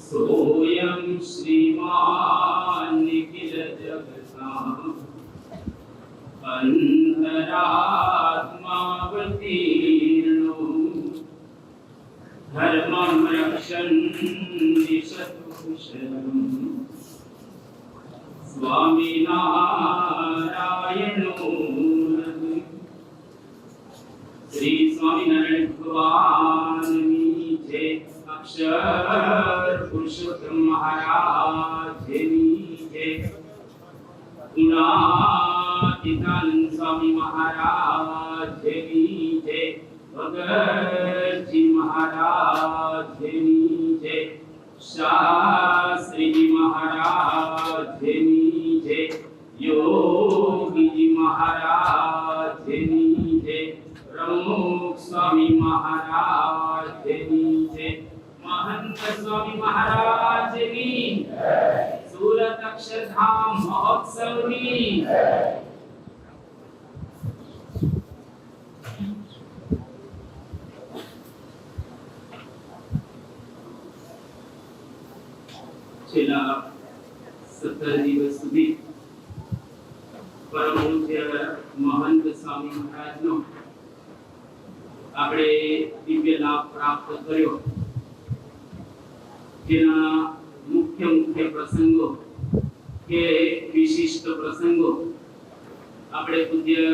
सोयम श्रीमान निखिल जगता अंतरात्मावतीर्णो धर्मं रक्षन् दिशतुशलम् स्वामी नारायणो श्री स्वामीनारायण भगवान की जय। अक्षर पुरुषोत्तम महाराज की जय। गुणातीतानंद स्वामी महाराज की जय। भगत जी महाराज की जय। शास्त्री जी महाराज की जय। योगी जी महाराज की जय। प्रमुख स्वामी महाराज की जय। महंत स्वामी महाराज की जय। सूरत अक्षरधाम महोत्सव की जय। છેલ્લા 17 દિવસ સુધી પરમ પૂજ્ય महंत स्वामी महाराज નો આપણે દિવ્ય લાભ પ્રાપ્ત કર્યો, જેના મુખ્ય પ્રસંગો કે વિશિષ્ટ પ્રસંગો આપણે પૂજ્ય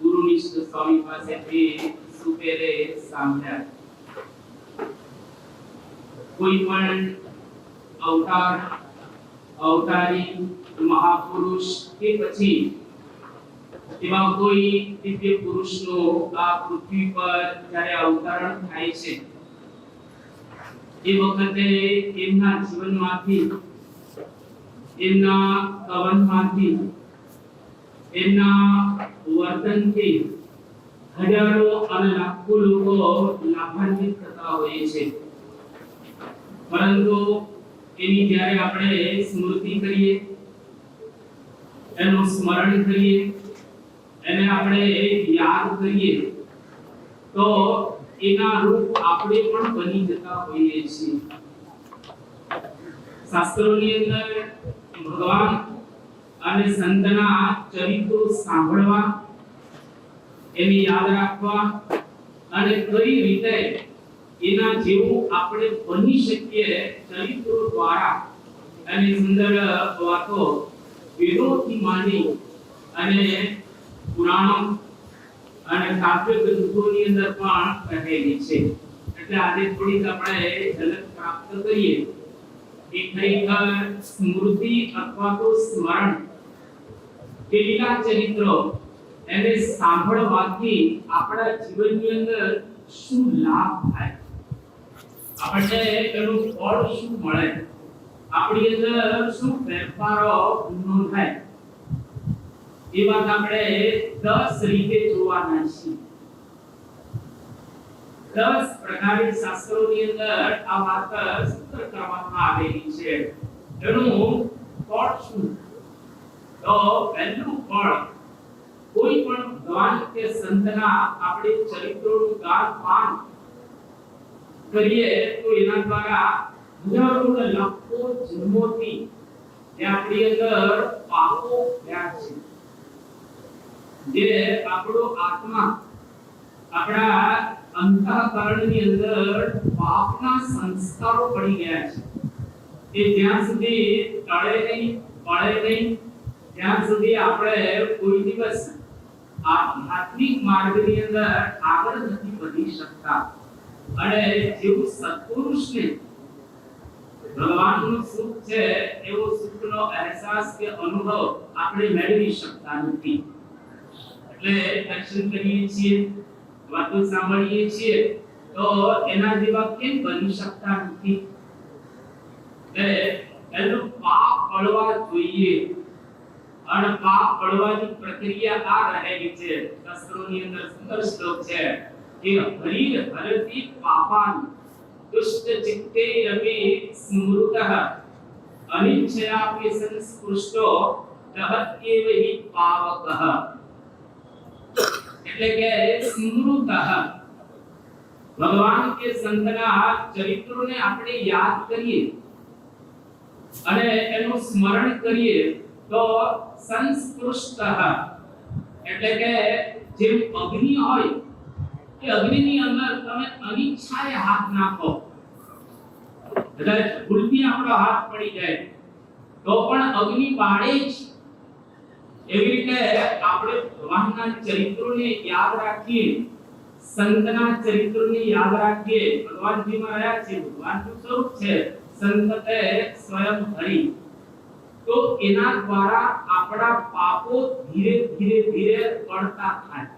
ગુરુનિષ્ઠ સ્વામી પાસેથી સુપેરે સાંભળ્યા। કોઈ પણ અવતારી મહાપુરુષ કે પછી એવા કોઈ દિવ્ય પુરુષનો આ પૃથ્વી પર જ્યારે અવતરણ થાય છે એ વખતે એમના જીવનમાંથી, એમના કવનમાંથી, એમના વર્તનથી હજારો અને લાખો લોકો લાભાન્વિત થતા હોય છે। પરંતુ એની જ્યારે આપણે સ્મૃતિ કરીએ, એનું સ્મરણ કરીએ, એને આપણે યાદ કરીએ તો એના રૂપ આપણે પણ બની જતા હોઈએ છીએ। શાસ્ત્રોની અંદર ભગવાન અને સંતના ચરિત્રો સાંભળવા, એને યાદ રાખવા અને કઈ રીતે એના જેવું આપણે બની શકીએ ચરિત્રો દ્વારા અને સુંદર વાતો વેદોથી માંડી અને પુરાણો અને કાવ્ય ગ્રંથોની અંદર પણ કહેલી છે। એટલે આજે થોડીક આપણે ઝલક પ્રાપ્ત કરીએ કે ખરેખર સ્મૃતિ અથવા તો સ્મરણ કે લીલા ચરિત્રો એને સાંભળવાથી આપણા જીવનની અંદર શું લાભ થાય, આપણે એનું ફળ શું મળે, આપણી અંદર શું ફેરફારો નોંધાય, એ વાત આપણે 10 રીતે જોવાના છીએ। 10 પ્રકારે શાસ્ત્રોની અંદર આ વાત સૂત્ર કરવામાં આવેલી છે। એનું ફળ શું? તો પહેલું ફળ, કોઈ પણ ભગવાન કે સંતના આપણે ચરિત્રોનું ગાન પાન કરીએ તો એના દ્વારા હજારો લાખો જન્મોથી જે આપણી અંદર પાપો થયા છે, જે આપણો આત્મા આપણા અંતઃકરણની અંદર પાપના સંસ્કારો પડી ગયા છે, એ જ્યાં સુધી ટળે નહીં, પડે નહીં, ત્યાં સુધી આપણે કોઈ દિવસ આધ્યાત્મિક માર્ગની અંદર આગળ નથી વધી શકતા। અને જેવું સત્પુરુષને ભગવાનનું સુખ છે એવો સુખનો અહેસાસ કે અનુભવ આપણે મેળવી શકતા નથી। એટલે દર્શન કરીએ છીએ, વાતો સાંભળીએ છીએ તો એના જેવા કેમ બની શકતા નથી? એનું પાપ બળવા જોઈએ અને પાપ બળવાની પ્રક્રિયા આ રહેલી છે. શાસ્ત્રોની અંદર સુંદર શ્લોક છે કે હરિ હરતિ પાપાન દુષ્ટ ચિત્તે રવિ સ્મૃતઃ અનિચ્છયાપि સંસ્પૃષ્ટો દહત્યેવ હિ પાવકઃ. એટલે કે સ્મૃતઃ ભગવાન કે સંતના ચરિત્રોને આપણે યાદ કરીએ અને એનું સ્મરણ કરીએ તો સંસ્પૃષ્ટઃ એટલે કે જેમ અગ્નિ હોય કે અગ્નિની અંદર તમે અનિચ્છાએ હાથ નાખો એટલે ભૂલથી આપણો હાથ પડી જાય તો પણ અગ્નિ બાળે જ. એવી રીતે આપણે ભગવાનના ચરિત્રોને યાદ રાખીએ, સંતના ચરિત્રોને યાદ રાખીએ. ભગવાનજીમાં રહ્યા છે, ભગવાનનું સ્વરૂપ છે સંતતે સ્વયં હરિ. તો એના દ્વારા આપણા પાપો ધીરે ધીરે ધીરે પડતા થાય.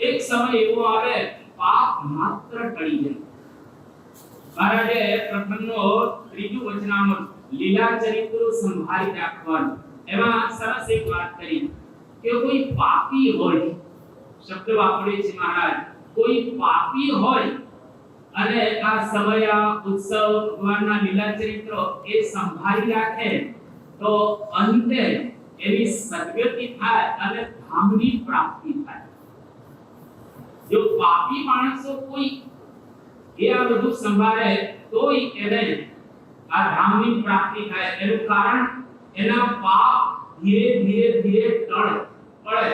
એક સમય એવો આવે પાપ માત્ર ટળી જાય. મહારાજે પ્રથમનો ત્રીજું વચનામૃત લીલા ચરિત્રો સંભાળી રાખવાનું એમાં સરસ એક વાત કરી કે કોઈ પાપી હોય, શબ્દ વાપરે છે મહારાજ, કોઈ પાપી હોય અને આ સમય ઉત્સવ ભગવાનના લીલા ચરિત્રો એ સંભાળી રાખે તો અંતે એની સદગતિ થાય અને ધામની પ્રાપ્તિ થાય. જો પાપી માણસો કોઈ એ આ બધું સંભાળે તોય એને આ ધામની પ્રાપ્તિ થાય. એનું કારણ એના પાપ ધીરે ધીરે ધીરે ટળે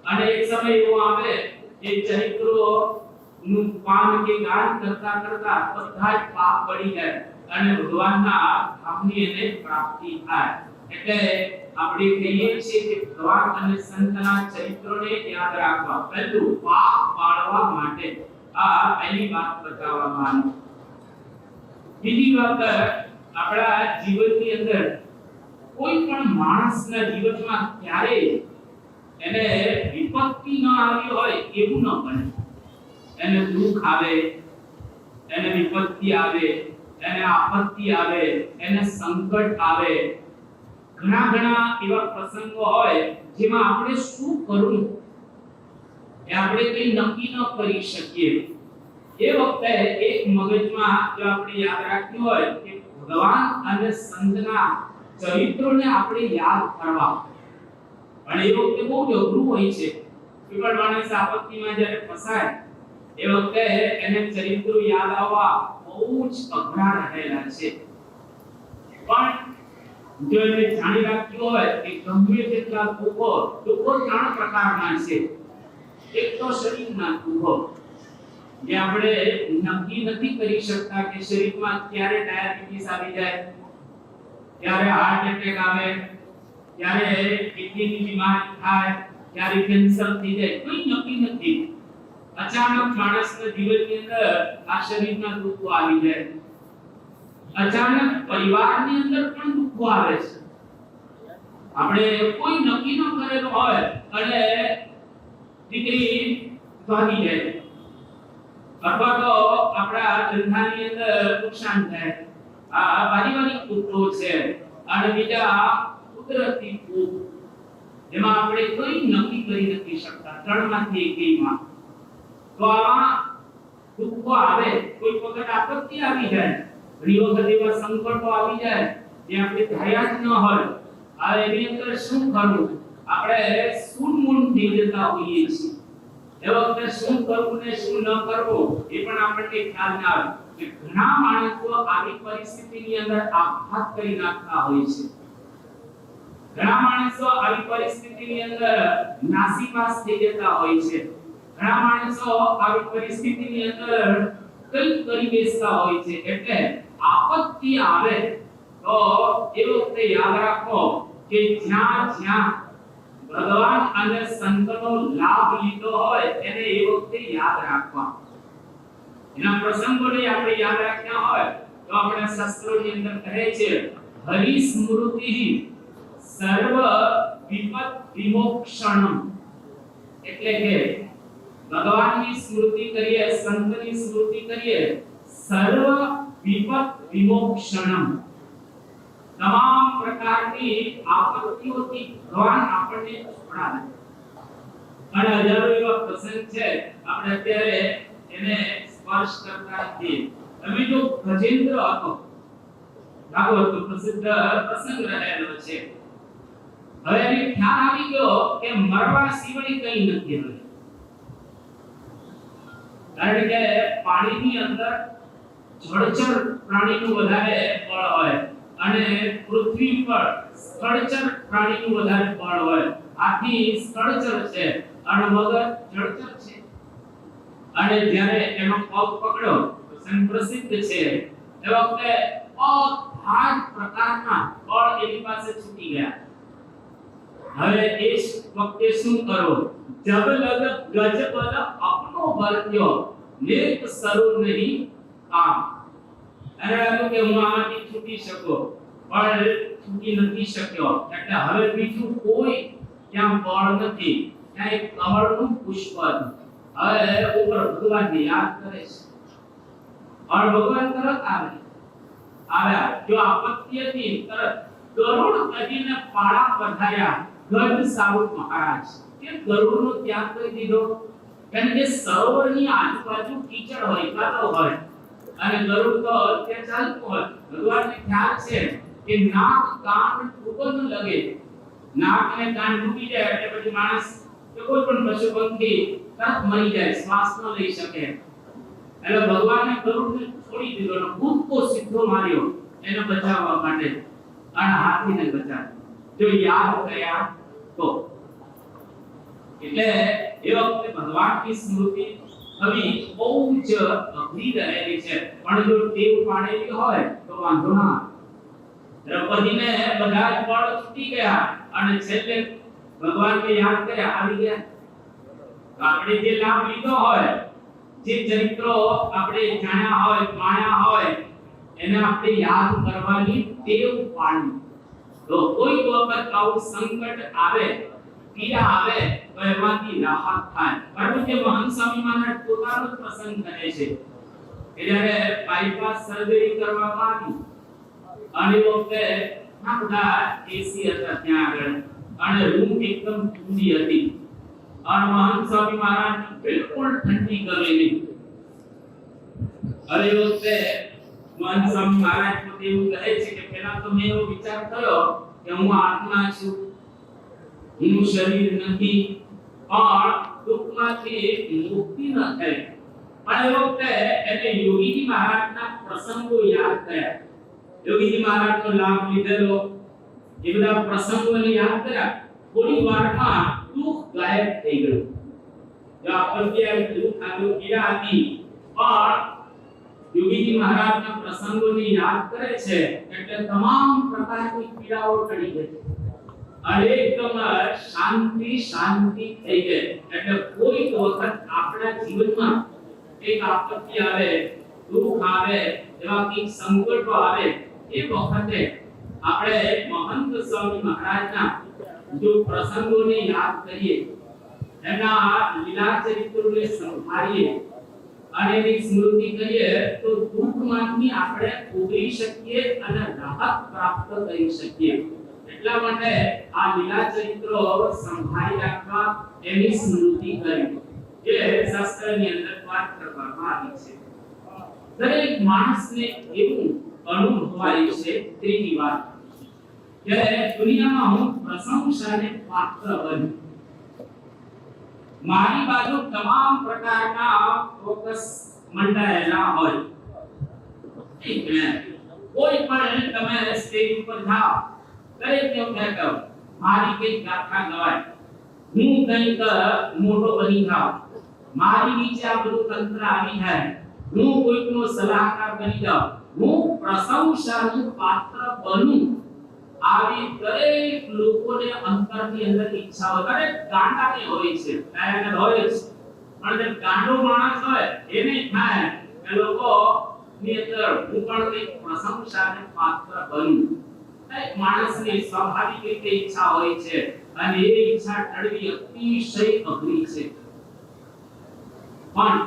અને એક સમય એવો આવે એ ચરિત્રો નું પાન કે ગાન કરતા કરતા બધા જ પાપ બળી જાય અને ભગવાનના ધામની એને પ્રાપ્તિ થાય. એટલે આપણે કહીએ છીએ કે ભગવાન અને સંતના ચરિત્રોને યાદ રાખવા, પહેલું પાપ બાળવા માટે આ પહેલી વાત બતાવવામાં આવી. બીજી વાત, આપણા જીવનની અંદર કોઈ પણ માણસના જીવનમાં ક્યારેય એને વિપત્તિ ન આવી હોય એવું ન બને. એને દુઃખ આવે, એને વિપત્તિ આવે, એને આપત્તિ આવે, એને સંકટ આવે, ઘણા એવા પ્રસંગો હોય જેમાં આપણે શું કરવું એ આપણે કઈ નક્કી ન કરી શકીએ. એ વખતે એક મગજમાં જો આપણે યાદ રાખ્યું હોય કે ભગવાન અને સંતના ચરિત્રોને આપણે યાદ કરવા, અને એ વખતે બહુ અઘરું હોય છે. કોઈ પણ માણસ આપત્તિમાં જ્યારે ફસાય એ વખતે એને ચરિત્રો યાદ આવવા બહુ જ અઘરા રહેલા છે. પણ જો એને જાણી રાખ્યું હોય કે ગંભીર જેટલા દુઃખો ત્રણ પ્રકારના છે. એક તો શરીરના દુઃખો જે આપણે નક્કી નથી કરી શકતા કે શરીરમાં ક્યારે ડાયાબિટીસ આવી જાય, ક્યારે હાર્ટ એટેક આવે, ક્યારે કિડનીની બીમારી થાય, ક્યારે કેન્સર થઈ જાય, કોઈ નક્કી નથી. અચાનક માણસના જીવનની અંદર આ શરીરના દુઃખો આવી જાય. અચાનક પરિવારની અંદર પણ દુઃખો આવે છે. આપણે કોઈ નક્કી ન કરેલું હોય અને દીકરી ભાગી જાય, અથવા તો આપણા ધંધાની અંદર નુકસાન થાય, આ પારિવારિક દુઃખો છે. અને બીજા કુદરતી દુઃખ જેમાં આપણે કોઈ નક્કી કરી નથી શકતા, ત્રણમાંથી એકમાં. તો આવા દુઃખો આવે, કોઈ વખત આપત્તિ આવી જાય, ઘણી વખત એવા સંકટો આવી જાય જે આપણે ધાર્યા જ ન હોય. આ એની અંદર શું કરવું, આપણે સૂનમૂન થઈ જતા હોઈએ છીએ. એ વખતે શું કરવું ને શું ન કરવું એ પણ આપણને ખ્યાલ ના આવે. ઘણા માણસો આવી પરિસ્થિતિની અંદર આપઘાત કરી નાખતા હોય છે. ઘણા માણસો આવી પરિસ્થિતિની અંદર નાસીપાસ થઈ જતા હોય છે. ઘણા માણસો આવી પરિસ્થિતિની અંદર કંઈક કરી બેસતા હોય છે. એટલે આપત્તિ આવે તો એ વખતે યાદ રાખો કે જ્યાં ભગવાન અને સંતનો લાભ લીધો હોય એને એ વખતે યાદ રાખવા. એના પ્રસંગોને આપણે યાદ રાખ્યા હોય તો આપણે શાસ્ત્રોની અંદર કહે છે હરિ સ્મૃતિ સર્વ વિપત વિમોક્ષણમ. એટલે કે ભગવાનની સ્મૃતિ કરીએ, સંતની સ્મૃતિ કરીએ, સર્વ વિપત વિમોક્ષણમ. તમામ પ્રકારની આપત્તિઓથી ભગવાન આપણને છોડાવે. અને હજારો એવા પ્રસંગ છે, આપણે અત્યારે એને સ્પર્શ કરતા નથી. તમે જો ગજેન્દ્ર હતો, ભાગવત પ્રસિદ્ધ પ્રસંગ રહેલો છે. હવે એને ખ્યાલ આવી ગયો કે મરવા સિવાય કંઈ નથી હવે. કારણ કે પાણીની અંદર જળચર પ્રાણીનું વધારે બળ હોય અને પૃથ્વી પર સ્થળચર પ્રાણીનું વધારે બળ હોય. આથી સ્થળચર છે અને મગર જળચર છે. અને જ્યારે એનો પગ પકડ્યો તો પ્રસિદ્ધ છે, એ વખતે અથાગ પ્રકારના બળ એની પાસે છૂટી ગયા. હવે એ વખતે શું કરો? જબ લગ ગજ બલ અપનો બરત્યો નેક સරු નહીં આમ. અને એમ કે હું આમાંથી છૂટી શકો, પણ છૂટી નથી શક્યો. એટલે હવે બીજું કોઈ ત્યાં બળ નથી, ત્યાં એક કમળનું પુષ્પ હતું. હવે ઉપર ભગવાનને યાદ કરે છે અને ભગવાન તરત આવ્યા. જો આપત્તિ હતી તરત ગરુડ કદીને પાળા પધાર્યા ગજ સારુક મહારાજ. એ ગરુડનો ત્યાગ કરી દીધો, કારણ કે સરોવરની આજુબાજુ કીચડ હોય, કાદવ હોય અને ગરુડ તો ત્યાં ચાલતું હોય. ભગવાનને ખ્યાલ છે કે નાક કાન ખૂબ ન લગે, નાક અને કાન ડૂબી જાય એટલે પછી માણસ કે કોઈ પણ પશુ પંખી તરત મરી જાય, શ્વાસ ન લઈ શકે. એટલે ભગવાને ગરુડને છોડી દીધો અને કૂદકો સીધો માર્યો એને બચાવવા માટે, અને હાથીને બચાવ્યો. જો યાદ કર્યા તો એટલે એ વખતે ભગવાનની સ્મૃતિ થવી બહુ જ અઘરી રહેલી છે. પણ જો ટેવ પાડેલી હોય તો વાંધો ના. દ્રૌપદીને બધા જ બળ છૂટી ગયા અને છેલ્લે ભગવાનને યાદ કર્યા, આવી ગયા. આપણે જે લાભ લીધો હોય, જે ચરિત્રો આપણે જાણ્યા હોય, માણ્યા હોય, એને આપણે યાદ કરવાની ટેવ પાડવી. તો કોઈ વખત આવું સંકટ આવે, પીડા આવે તો એમાંથી રાહત થાય. કારણ કે મહંત સ્વામી મહારાજ પોતાનો જ પ્રસંગ કરે છે કે જ્યારે બાયપાસ સર્જરી કરવામાં આવી અને વખતે આ બધા એસી હતા ત્યાં આગળ અને રૂમ એકદમ ઠંડી હતી અને મહંત સ્વામી મહારાજ બિલકુલ ઠંડી કરેલી. હવે વખતે મહંત સ્વામી મહારાજ પોતે એવું કહે છે કે પહેલા તો મેં એવો વિચાર કર્યો કે હું આત્મા છું, હું શરીર નથી, પણ દુઃખમાંથી મુક્તિ ન થાય. પણ એ વખતે એને યોગીજી મહારાજના પ્રસંગો યાદ કર્યા. યોગીજી મહારાજનો લાભ લીધેલો એ બધા પ્રસંગોને યાદ કર્યા. થોડી વારમાં દુઃખ ગાયબ થઈ ગયું. જો આપણને દુઃખ આવ્યું, પીડા હતી, પણ યોગીજી મહારાજના પ્રસંગોને યાદ કરે છે એટલે તમામ પ્રકારની પીડાઓ ટળી ગઈ અને એકદમ શાંતિ શાંતિ થઈ ગઈ. એટલે કોઈ વખત આપણા જીવનમાં એક આપત્તિ આવે, દુઃખ આવે, એવા કંઈક સંકટો આવે, એ વખતે આપણે મહંત સ્વામી મહારાજના જો પ્રસંગોને યાદ કરીએ, એના લીલા ચરિત્રોને સંભાળીએ અને એની સ્મૃતિ કરીએ તો દુઃખમાંથી આપણે ઉગરી શકીએ અને રાહત પ્રાપ્ત કરી શકીએ. એટલા માટે આ લીલા ચરિત્રો સંભાળી રાખવા, એની સ્મૃતિ કરવી, જે શાસ્ત્રની અંદર વાત કરવામાં આવી છે. દરેક માણસને એવું અનુભવાય છે. ત્રીજી વાત કે દુનિયામાં હું પ્રશંસાને પાત્ર બન્યો, મારી બાજુ તમામ પ્રકારના ફોકસ મંડાયેલા હોય. કોઈ પણ તમે સ્ટેજ ઉપર જાઓ, દરેક એવું કહેતો મારી કઈ ગાથા ગવાય, હું કંઈક મોટો બની જાઉં, મારી નીચે આ બધું તંત્ર આવી જાય, હું કોઈકનો સલાહકાર બની જાઉં, હું પ્રશંસાનું પાત્ર બનું. આવી દરેક લોકોને અંતરની અંદર ઈચ્છા હોય. દરેક ગાંડાને હોય છે, કાયને હોય છે, પણ જે ગાંડો માણસ હોય એને થાય કે લોકો ની અંદર હું પણ એક પ્રશંસાને પાત્ર બનું. એક માણસની સ્વાભાવિક રીતે ઈચ્છા હોય છે અને એ ઈચ્છા ટળવી અતિશય અઘરી છે. પણ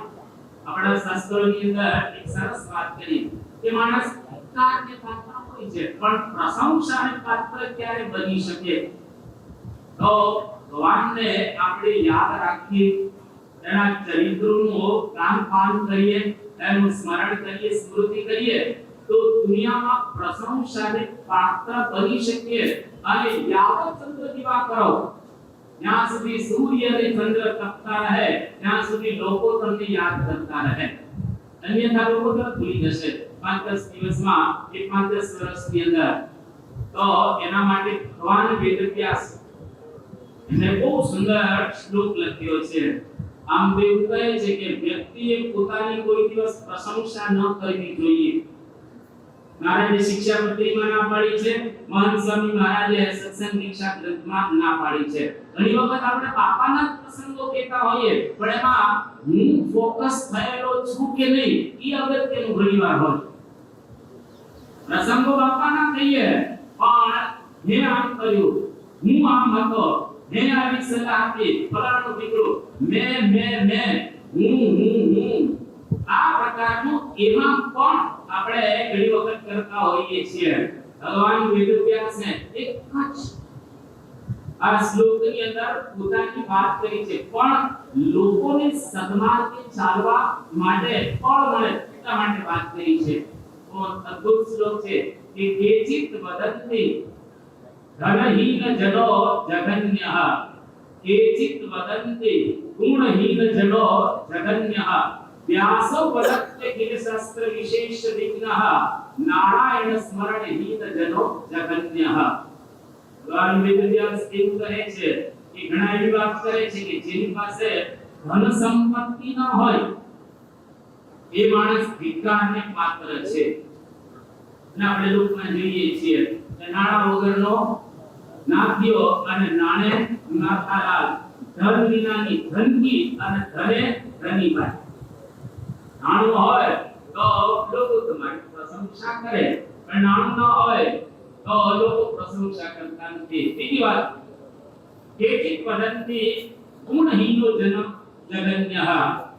આપણા શાસ્ત્રોની અંદર એક સરસ વાત કરી કે માણસ ધિક્કારને પાત્ર હોય હોતી છે, પણ પ્રશંસાને પાત્ર ક્યારે બની શકે? તો ભગવાનને આપણે યાદ રાખીએ, એના ચરિત્રોનું કાનપાન કરીએ, એનું સ્મરણ કરીએ, સ્મૃતિ કરીએ, તો દુનિયામાં પ્રશંસાને પાત્ર બની શકીએ. અને યાવત ચંદ્ર દિવાકરો, જ્યાં સુધી સૂર્ય અને ચંદ્ર તપતા રહે ત્યાં સુધી લોકો તમને યાદ કરતા રહે, અન્યથા લોકો તો ભૂલી જશે 5-10 દિવસમાં કે 5-10 વર્ષની અંદર. તો એના માટે ભગવાન વેદવ્યાસ એને બહુ સુંદર શ્લોક લખ્યો છે. આમ તો એવું કહે છે કે વ્યક્તિએ પોતાની કોઈ દિવસ પ્રશંસા ન કરવી જોઈએ. મહારાજે શિક્ષાપત્રીમાં ના પાડી છે, મહંત સ્વામી મહારાજે સત્સંગ દીક્ષા ગ્રંથમાં ના પાડી છે. ઘણી વખત આપણે બાપાના પ્રસંગો કહેતા હોઈએ, પણ એમાં હું ફોકસ થયેલો છું કે નહીં એ અગત્યનું ઘણીવાર હોય. પ્રસંગો બાપાના કહીએ, પણ મેં આમ કર્યું, હું આમ હતો, મેં આવી સલાહ આપી, ફલાણો દીકરો, મેં હું આ પ્રકારનું એમાં પણ આપણે ઘણી વખત કરતા હોઈએ છીએ. ભગવાન વેદવ્યાસને એક જ આ શ્લોકની અંદર પોતાની વાત કરી છે, પણ લોકોને સન્માર્ગે ચાલવા માટે ફળ મળે એટલા માટે વાત કરી છે. તો અદ્ભુત શ્લોક છે કે કેચિત વદંતિ ધનહીન જનો જગન્યઃ, કેચિત વદંતિ ગુણહીન જનો જગન્યઃ, વ્યાસો વદત્તે કિલ શાસ્ત્ર વિશેષ વિઘ્નઃ, નારાયણ સ્મરણ હીન જનો જગન્યઃ. ભગવાન વેદવ્યાસ એવું કહે છે કે ઘણા એવી વાત કરે છે કે જેની પાસે ધન સંપત્તિ ન હોય એ માણસ ભિખારને પાત્ર છે. અને આપણે લોકમાં જોઈએ છીએ કે નાણા વગરનો નાથિયો અને નાણે નાથાલાલ, ધન વિનાની ધનકી અને ધને ધનીબાઈ. નાણું હોય તો લોકો તમારી પ્રશંસા કરે, પણ નાણું ન હોય તો લોકો પ્રશંસા કરતા નથી. બીજી વાત, કેચિત વદંતિ ગુણહીનો જન જગન્યઃ,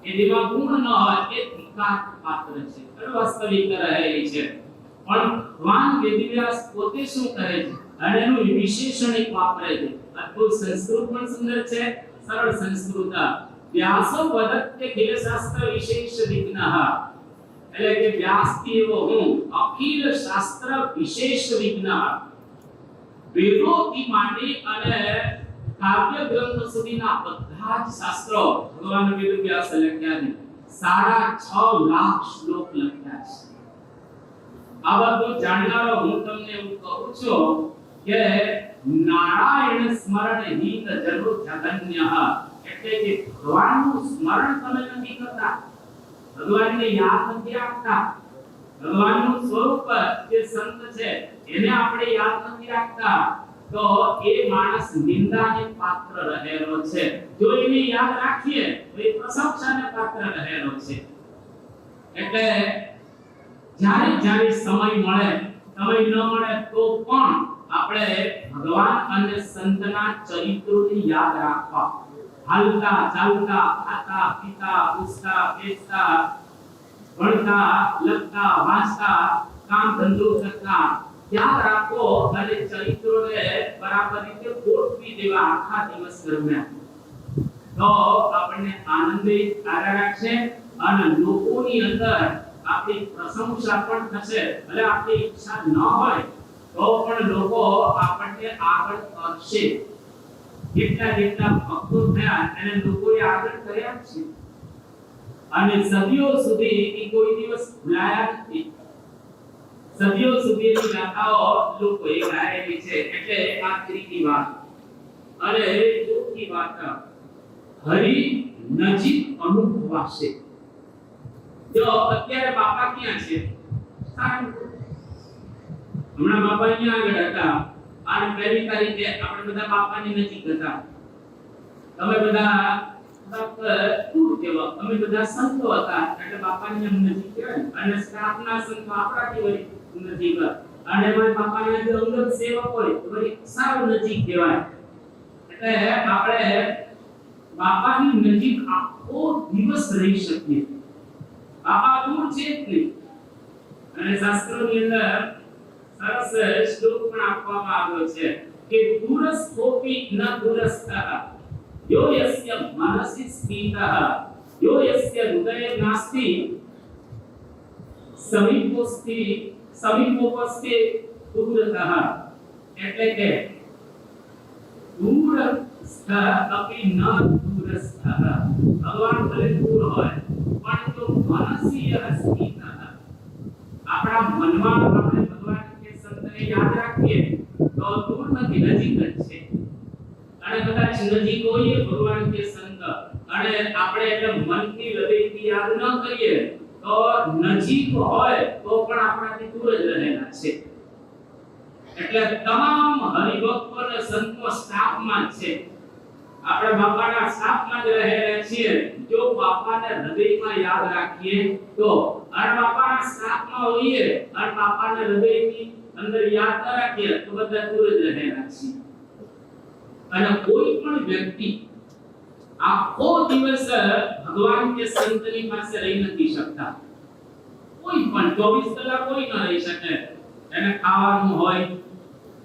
કે જેમાં ગુણ ન હોય એ ભિખાર પાત્ર છે. એ વાસ્તવિક રહેલી છે. પણ ભગવાન વેદવ્યાસ પોતે શું કરે છે અને એનું વિશેષણ એક વાપરે છે. અદ્ભુત સંસ્કૃત પણ સુંદર છે, સરળ સંસ્કૃત. વ્યાસો વદત્તે કિલ શાસ્ત્ર વિશેષ વિઘ્નઃ, એટલે કે વ્યાસથી એવો હું અખિલ શાસ્ત્ર વિશેષ વિઘ્ન, વેદોથી માંડી અને કાવ્ય ગ્રંથ સુધીના બધા જ શાસ્ત્રો ભગવાન વેદવ્યાસ લખ્યા છે. 6.5 લાખ શ્લોક લખ્યા છે. આ બધું જાણનારો હું તમને એવું કહું છું કે નારાયણ સ્મરણ હિત જરૂર જગન્યઃ, એટલે કે ભગવાનનું સ્મરણ તમે નથી કરતા, ભગવાનને યાદ નથી રાખતા, ભગવાનનું સ્વરૂપ જે સંત છે એને આપણે યાદ નથી રાખતા, તો એ માણસ નિંદાને પાત્ર રહેલો છે. જો એને યાદ રાખીએ તો એ પ્રશંસાને પાત્ર રહેલો છે. એટલે જ્યારે સમય મળે, સમય ન મળે તો પણ આપણે ભગવાન અને સંતના ચરિત્રોને યાદ રાખવા. હાલતા ચાલતા, ખાતા પીતા, પૂછતા બેસતા, ભણતા લખતા વાંચતા, કામ ધંધો કરતા યાદ રાખો અને ચરિત્રોને બરાબર રીતે ગોઠવી દેવા આખા દિવસ દરમિયાન. તો આપણને આનંદિત આગળ રાખશે અને લોકોની અંદર આપણી પ્રશંસા પણ થશે. ભલે આપણી ઈચ્છા ન હોય તો પણ લોકો આપણને આગળ કરશે. જેટલા ભક્તો થયા એને લોકોએ આગળ કર્યા છે અને સદીઓ સુધી એ કોઈ દિવસ ભૂલાયા નથી. સદીઓ સુધીની ગાથાઓ લોકોએ ગાયેલી છે. એટલે આ ત્રીજી વાત. અને ચોથી વાત, હરી નજીક અનુભવાશે. જો અત્યારે બાપા ક્યાં છે? હમણાં બાપા અહીંયા આગળ હતા અને પહેલી તારીખે આપણે બધા બાપાની નજીક હતા. તમે બધા દૂર કેવા, અમે બધા સંતો હતા એટલે બાપાની નજીક કહેવાય. અને સ્ટાફના સંતો આપણાથી વળી નજીક, અને એમાં બાપાના જે અંગત સેવક હોય તો વળી સાવ નજીક કહેવાય. એટલે આપણે બાપાની નજીક આખો દિવસ રહી શકીએ. બાપા દૂર છે જ નહીં. અને શાસ્ત્રોની અંદર સરસ શ્લોક પણ આપવામાં આવ્યો છે કે દૂરસ્થોપી ન દૂરસ્થઃ યો યસ્ય મનસી સ્થિતઃ યો યસ્ય હૃદયે નાસ્તિ સમીપોપસ્થિ દૂરતઃ, એટલે કે દૂરસ્થ અપી ન દૂરસ્થ, ભગવાન ભલે દૂર હોય પણ જો મનસી સ્થિત, આપણા મનમાં આપણે ભગવાન કે સંતને યાદ રાખીએ તો દૂર નથી, નજીક જ છે. અને કદાચ નજીક હોઈએ ભગવાન કે સંત અને આપણે એટલે મનથી હૃદયથી યાદ ન કરીએ તો નજીક હોય તો પણ આપણાથી દૂર જ રહેલા છે. એટલે તમામ હરિભક્તો અને સંતો સ્ટાફમાં છે, આપણે બાપાના સ્ટાફમાં જ રહેલા છીએ. જો બાપાને હૃદયમાં યાદ રાખીએ તો, અને બાપાના સ્ટાફમાં હોઈએ અને બાપાને હૃદયની અંદર યાદ ન રાખીએ તો બધા દૂર જ રહેલા છીએ. અને કોઈ પણ વ્યક્તિ આખો દિવસ ભગવાન કે સંતની પાસે રહી નથી શકતા. કોઈ પણ 24 કલાક કોઈ ન રહી શકે. એને ખાવાનું હોય,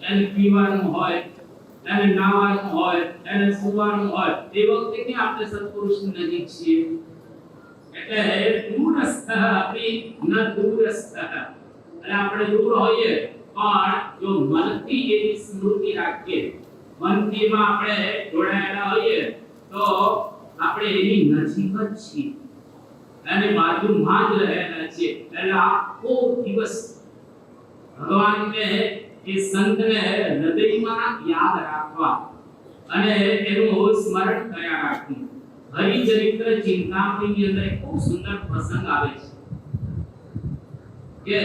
એને પીવાનું હોય, એને નાવાનું હોય, એને સુવાનું હોય, એ વખતે કે આપણે સત્પુરુષની નજીક છીએ. એટલે દૂરસ્થ અપી ન દૂરસ્થ, એટલે આપણે દૂર હોઈએ પણ જો મનથી એની સ્મૃતિ રાખીએ, મનથી આપણે જોડાયેલા હોઈએ તો આપણે એની નજીક જ છીએ, અને બાજુમાં જ રહેલા છીએ. એટલે આખો દિવસ ભગવાનને એ સંતને હૃદયમાં યાદ રાખવા અને એનું સ્મરણ કર્યા રાખવું. હરિચરિત્ર ચિંતામણીની અંદર એક ખૂબ સુંદર પ્રસંગ આવે છે કે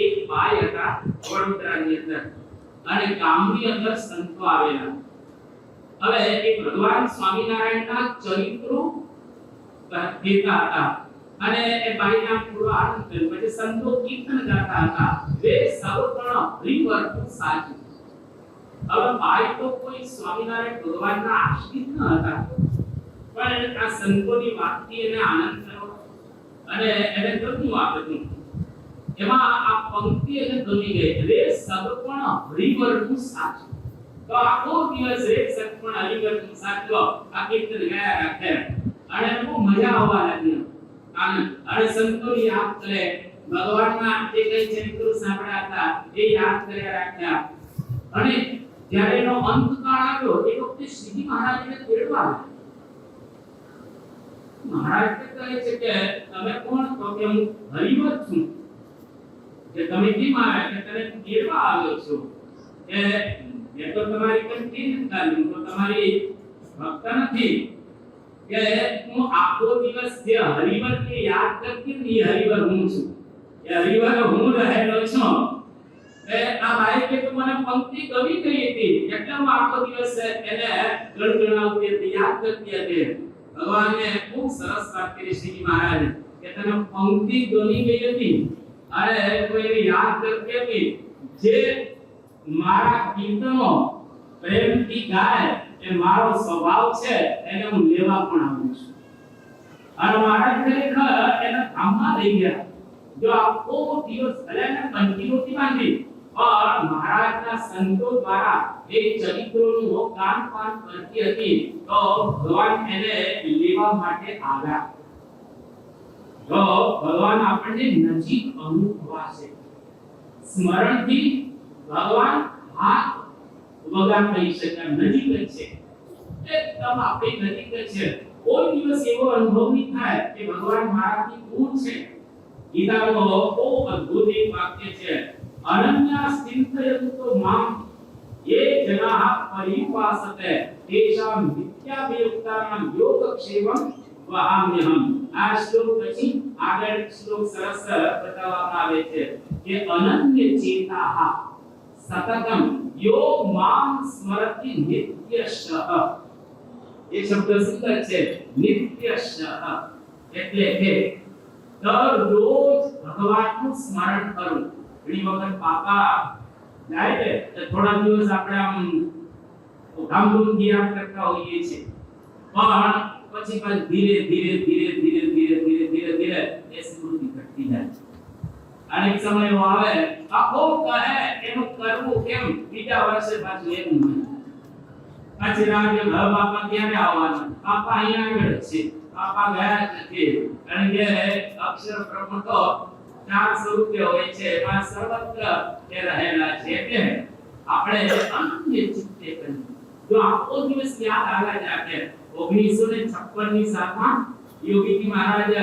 એક બાઈ હતા વડોદરાની અંદર, અને ગામની અંદર સંતો આવેલા. હવે એ ભગવાન સ્વામિનારાયણના ચરિત્રો કહેતા હતા અને એ બાઈના પૂરો આનંદ કર્યો. પછી સંતો કીર્તન ગાતા હતા, વે સર્વગણ હરિવરનું સાચું. હવે બાઈ તો કોઈ સ્વામિનારાયણ ભગવાનના આશ્રિત ન હતા, પણ આ સંતોની વાતથી એને આનંદ થયો અને એને ગમ્યું આ બધું. એમાં આ પંક્તિ એને ગમી ગઈ, રે સર્વગણ હરિવરનું સાચું. તો આખો દિવસ રે સર્વગણ હરિવરનું સાચું આ કીર્તન ગાયા રાખે અને બહુ મજા આવવા લાગી. અને સંતોની યાદ કરે, ભગવાનના જે કઈ ચરિત્રો સાંભળ્યા હતા એ યાદ કર્યા રાખ્યા. અને જ્યારે એનો અંતકાળ આવ્યો એ વખતે શ્રીજી મહારાજને તેડવા આવ્યા. મહારાજ કહે છે કે તમે કોણ? તો કે હું હરિવર છું. કે તમે કેમ આવ્યા? કે તને તેડવા આવ્યો છું. કે એ તો તમારી કંઈ નથી, તો તમારી ભક્ત નથી. કે હું આખો દિવસ જે હરિવરને યાદ કરતી ને એ હરિવર હું છું, એ હરિવર હું રહેલો છું. એ આ ભાઈ કે મને પંક્તિ કવિ કહી હતી એટલે હું આખો દિવસ એને ગણગણાવતી હતી, યાદ કરતી હતી. ભગવાને ખૂબ સરસ વાત કરી શ્રીજી મહારાજ કે તને પંક્તિ ગમી ગઈ હતી અને કોઈને યાદ કરતી હતી. જે મારા કીર્તનો પ્રેમથી ગાય એ મારો સ્વભાવ છે, એને હું લેવા પણ આવું છું. અને મહારાજ ખરેખર એના ધામમાં લઈ ગયા. જો આખો દિવસ ભલે ને કંઠીઓથી બાંધી પણ મહારાજના સંતો દ્વારા એ ચરિત્રોનું ગાનપાન કરતી હતી તો ભગવાન એને લેવા માટે આવ્યા. જો ભગવાન આપણને નજીક અનુભવાશે, સ્મરણથી ભગવાન હાથ વગા કહી શકાય, નજીક જ છે, એકદમ આપણી નજીક જ છે. કોઈ દિવસ એવો અનુભવ નહીં થાય કે ભગવાન મારાથી દૂર છે. ગીતાનો બહુ અદ્ભુત એક વાક્ય છે, અનન્યા સ્થિતયંતો મામ યે જનાઃ પરિવાસતે તેષાં નિત્યાભિયુક્તાનાં યોગક્ષેમં વહામ્યહમ. આ શ્લોક પછી આગળ શ્લોક સરસ બતાવવામાં આવે છે કે અનન્ય ચેતાઃ સતતમ યો મામ સ્મરતિ નિત્યશઃ. એ શબ્દ સુંદર છે, નિત્યશઃ એટલે કે દરરોજ ભગવાનનું સ્મરણ કરવું. ઘણી વખત પાપા જાય છે તો થોડા દિવસ આપણે આમ ધામધૂમથી યાદ કરતા હોઈએ છીએ, પણ પછી ધીરે ધીરે ધીરે ધીરે ધીરે ધીરે ધીરે ધીરે એ સ્મૃતિ ઘટતી જાય. અને એક સમય એવો આવે આખો કહે એનું કરવું કેમ બીજા વર્ષે પાછું એમ નહીં. પછી રાગે ઘર બાપા ક્યારે આવવાના? બાપા અહીંયા આગળ છે, બાપા ગયા જ નથી. કારણ કે અક્ષર બ્રહ્મ તો 4 સ્વરૂપે હોય છે, એમાં સર્વત્ર એ રહેલા છે. એટલે આપણે અનન્ય ચિત્તે કરીએ. જો આખો દિવસ યાદ આવ્યા રાખે 1956 ની સાલમાં યોગીજી મહારાજ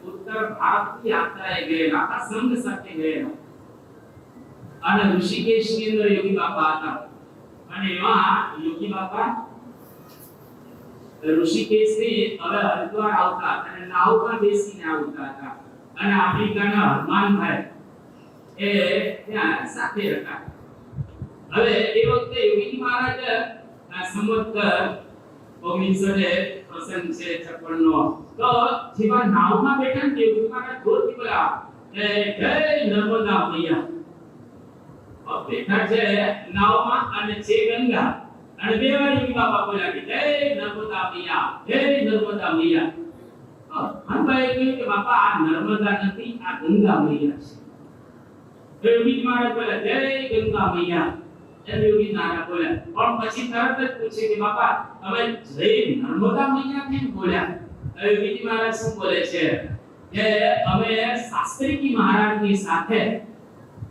ઉત્તર ભારતની યાત્રાએ ગયેલા, આ સંઘ સાથે ગયેલા. અને ઋષિકેશ ની અંદર યોગી બાપા હતા. અને એમાં યોગી બાપા ઋષિકેશ થી હવે હરિદ્વાર આવતા અને નાવમાં બેસીને આવતા હતા. અને આફ્રિકાના હરમાનભાઈ એ ત્યાં સાથે હતા. હવે એ વખતે યોગીજી મહારાજ સંવત 1900 પ્રસંગ છે 56 નો. તો જેવા નાવમાં બેઠા ને યોગીજી મહારાજ જોરથી બોલ્યા કે જય નર્મદા મૈયા. બેઠા છે નાવમાં અને છે ગંગા. અને બે વાર યોગી બાપા બોલ્યા કે જય નર્મદા મૈયા, જય નર્મદા મૈયા. હરભાઈએ કહ્યું કે બાપા આ નર્મદા નથી, આ ગંગા મૈયા છે. યોગીજી મહારાજ બોલ્યા જય ગંગા મૈયા. યોગી નારા બોલ્યા. પણ પછી તરત જ પૂછે કે બાપા તમે જય નર્મદા મૈયા કેમ બોલ્યા? યોગીજી મહારાજ શું બોલે છે કે અમે શાસ્ત્રીજી મહારાજની સાથે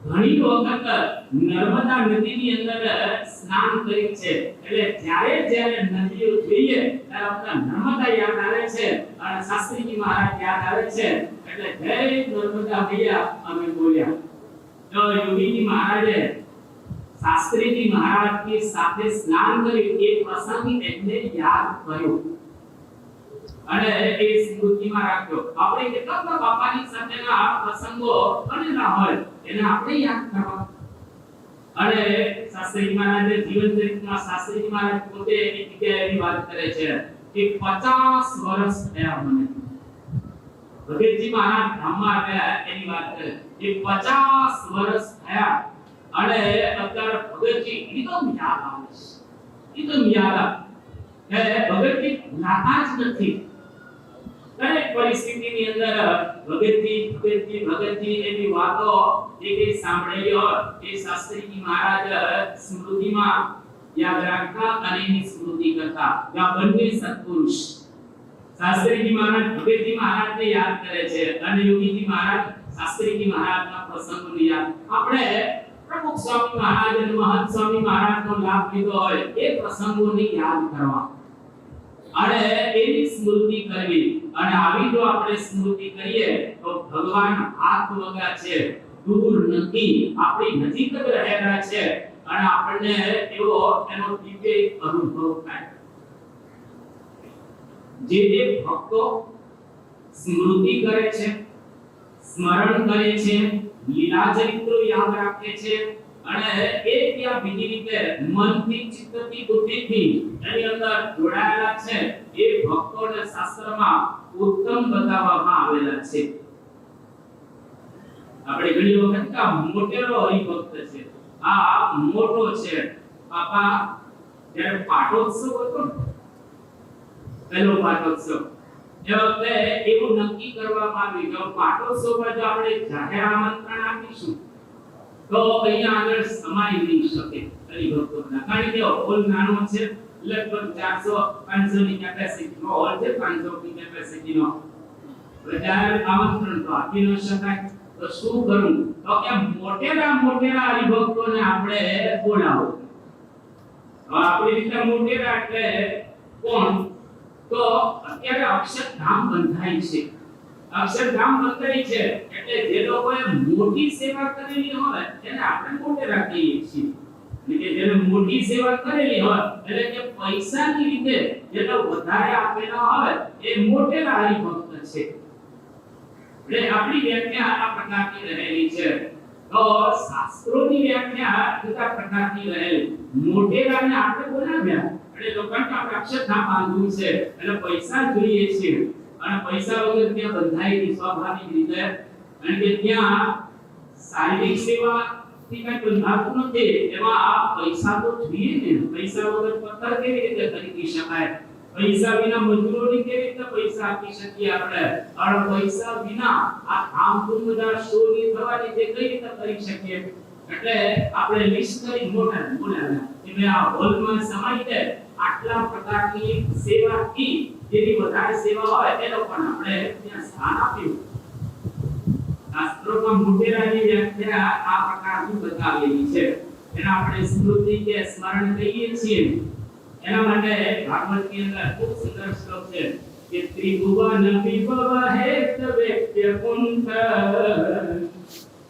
ઘણી વખત નર્મદા નદીની અંદર સ્નાન કર્યું છે. એટલે જ્યારે નદીઓ જોઈએ ત્યારે અમને નર્મદા યાદ આવે છે અને શાસ્ત્રીજી મહારાજ યાદ આવે છે. એટલે જય નર્મદા મૈયા અમે બોલ્યા. તો યોગીજી મહારાજે શાસ્ત્રીજી મહારાજની સાથે સ્નાન કર્યું એ પ્રસંગ એમને યાદ કર્યો અને એ સ્મૃતિમાં રાખ્યો. આપણે કેટલા બધા બાપાની સાથેના પ્રસંગો બનેલા હોય એને આપણે યાદ કરવા. અને શાસ્ત્રીજી મહારાજે જીવન ચરિત્રમાં શાસ્ત્રીજી મહારાજ પોતે એક જગ્યાએ એવી વાત કરે છે કે 50 વર્ષ થયા મને. ભગતજી મહારાજ ધામમાં આવ્યા એની વાત કરે કે 50 વર્ષ થયા અને અત્યારે ભગતજી એકદમ યાદ આવે છે. એકદમ યાદ આવે ભગતજી ભૂલાતા જ નથી. દરેક પરિસ્થિતિની અંદર ભગતજી એની વાતો જે કઈ સાંભળેલી હોય એ શાસ્ત્રીજી મહારાજ સ્મૃતિમાં યાદ રાખતા અને એની સ્મૃતિ કરતા. આ બંને સત્પુરુષ શાસ્ત્રીજી મહારાજ ભગતજી મહારાજને યાદ કરે છે અને યોગીજી મહારાજ શાસ્ત્રીજી મહારાજના પ્રસંગોને યાદ. આપણે પ્રમુખ સ્વામી મહારાજ અને મહંત સ્વામી મહારાજનો લાભ લીધો હોય એ પ્રસંગોને યાદ કરવા અને એની સ્મૃતિ કરવી. અને આવી જો આપણે સ્મૃતિ કરીએ તો ભગવાન હાથ વગા છે, દૂર નથી, આપણી નજીક જ રહેલા છે અને આપણને એવો એનો દિવ્ય અનુભવ થાય. જે ભક્તો સ્મૃતિ કરે છે, સ્મરણ કરે છે, લીલા ચરિત્રો યાદ રાખે છે અને એ ત્યાં બીજી રીતે મનથી, ચિત્તથી, બુદ્ધિથી એની અંદર જોડાયેલા છે એ ભક્તોને શાસ્ત્રમાં ઉત્તમ બતાવવામાં આવેલા છે. આપણે ઘણી વખત આ મોટેરો હરિભક્ત છે, આ મોટો છે. બાપા જ્યારે પાટોત્સવ હતો ને, પહેલો પાટોત્સવ, એ વખતે એવું નક્કી કરવામાં આવ્યું કે પાટોત્સવમાં જો આપણે જાહેર આમંત્રણ આપીશું તો અહીંયા આગળ સમાઈ નહીં શકે હરિભક્તોના. કારણ કે હોલ નાનો છે, લગભગ 400-500 ની કેપેસિટી નો હોલ છે, 500 ની કેપેસિટી નો. જાહેર આમંત્રણ તો આપી ન શકાય. તો શું કરવું? તો કે મોટેરા હરિભક્તોને આપણે બોલાવો. હવે આપણી રીતે મોટેરા એટલે કોણ? તો અત્યારે અક્ષરધામ બંધાય છે. અક્ષરધામ બંધાય છે એટલે જે લોકોએ મોટી સેવા કરેલી હોય એને આપણે મોટેરા કહીએ છીએ. એટલે કે જેને મોટી સેવા કરેલી હોય એટલે કે પૈસાની રીતે જેને વધારે આપેલા હોય એ મોટેરા હરિભક્ત છે. એટલે આપણી વ્યાખ્યા આ પ્રકારની રહેલી છે. તો શાસ્ત્રોની વ્યાખ્યા જુદા પ્રકારની રહેલી. મોટેરાને આપણે બોલાવ્યા એટલે લોકોને આપણે અક્ષરધામ બાંધવું છે એટલે પૈસા જોઈએ છે અને પૈસા વગર ત્યાં બંધાયેલી સ્વાભાવિક રીતે. કારણ કે ત્યાં શારીરિક સેવા થી કઈ બંધાતું નથી, એમાં આ પૈસા તો જોઈએ ને. પૈસા વગર પથ્થર કેવી રીતે ખરીદી શકાય? પૈસા વિના મજૂરોની કેવી રીતે પૈસા આપી શકીએ આપણે? અને પૈસા વિના આ કામધૂમ બધા શોની થવાની તે કઈ રીતે કરી શકીએ? એટલે આપણે લિસ્ટ કરી મોટા કે આ હોલમાં સમાઈ જાય આટલા પ્રકારની સેવાથી જેની વધારે સેવા હોય એ લોકોને આપણે ત્યાં સ્થાન આપ્યું. શાસ્ત્રોમાં મોટેરાની વ્યાખ્યા આ પ્રકારની બતાવેલી છે. એના આપણે સ્મૃતિ કે સ્મરણ કહીએ છીએ. એના માટે ભાગવતની અંદર ખૂબ સુંદર શ્લોક છે કે ત્રિભુવન વિભવ હેત વેત્ય કુંઠ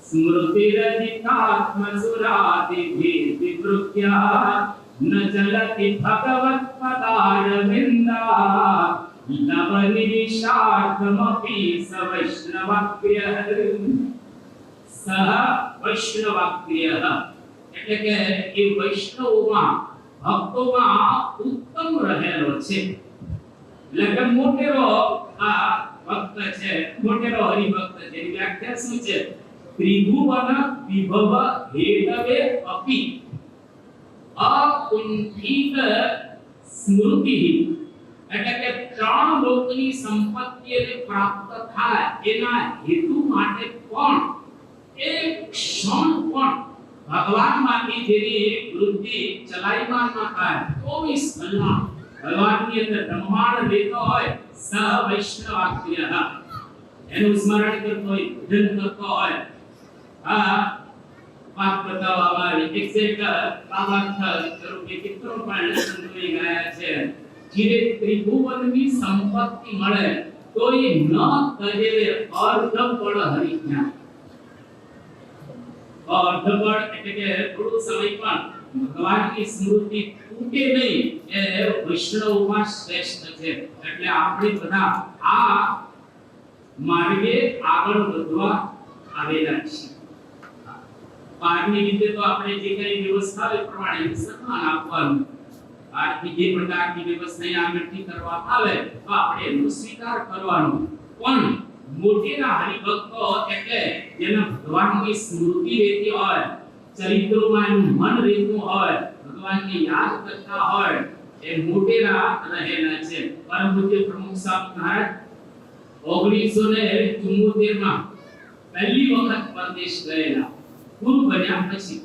સ્મૃતિરજિતાત્મ સુરાતિભિ વિવૃત્યા ન ચલતિ ભગવત પદારવિંદા લવનિશાર્થમપી સ વૈષ્ણવાક્ર્યઃ સહ વૈષ્ણવાક્ર્યઃ એટલે કે એ વૈષ્ણવમાં ભક્તોમાં ઉત્તમ રહેલો છે. એટલે કે મોટેરો આ ભક્ત છે, મોટેરો હરિભક્ત છે. એની વ્યાખ્યા શું છે? ત્રિભુવન વિભવ હેતવે અપી અકુંઠિત સ્મૃતિ એટલે કે ત્રણ લોકની સંપત્તિને પ્રાપ્ત થાય એના હેતુ માટે પણ એક ક્ષણ પણ ભગવાનમાંથી જેની વૃદ્ધિ ચલાયમાન ન થાય 24 કલાક ભગવાનની અંદર બ્રહ્માંડ લેતો હોય સહ વૈષ્ણવાક્ર્યઃ એનું સ્મરણ કરતો હોય, ભજન કરતો હોય. આ વાત બતાવવામાં એક્ઝેક્ટ ભાવાર્થ સ્વરૂપે ચિત્રો પણ સંતોએ ગાયા છે. જીરે ત્રિભુવનની સંપત્તિ મળે તો એ ન તજે અર્ધ પળ હરિજ્ઞાન. અર્ધપળ એટલે કે થોડો સમય પણ ભગવાનની સ્મૃતિ તૂટે નહીં એ વૈષ્ણવમાં શ્રેષ્ઠ છે. એટલે આપણે બધા આ માર્ગે આગળ વધવા આવેલા છીએ. બહારની રીતે તો આપણે જે કઈ વ્યવસ્થા એ પ્રમાણે સન્માન આપવાનું. આથી જે પ્રકારની વ્યવસ્થા આગળથી કરવામાં આવે તો આપણે એનો સ્વીકાર કરવાનો. પણ મોટેરા હરિભક્તો એટલે જેના ભગવાનની સ્મૃતિ રહેતી હોય, ચરિત્રોમાં એનું મન રહેતું હોય, ભગવાનને યાદ કરતા હોય, એ મોટેરા રહેલા છે. પરમ પૂજ્ય પ્રમુખ સાહેબ મહારાજ 1974 માં પહેલી વખત પરદેશ ગયેલા ગુરુ બન્યા પછી.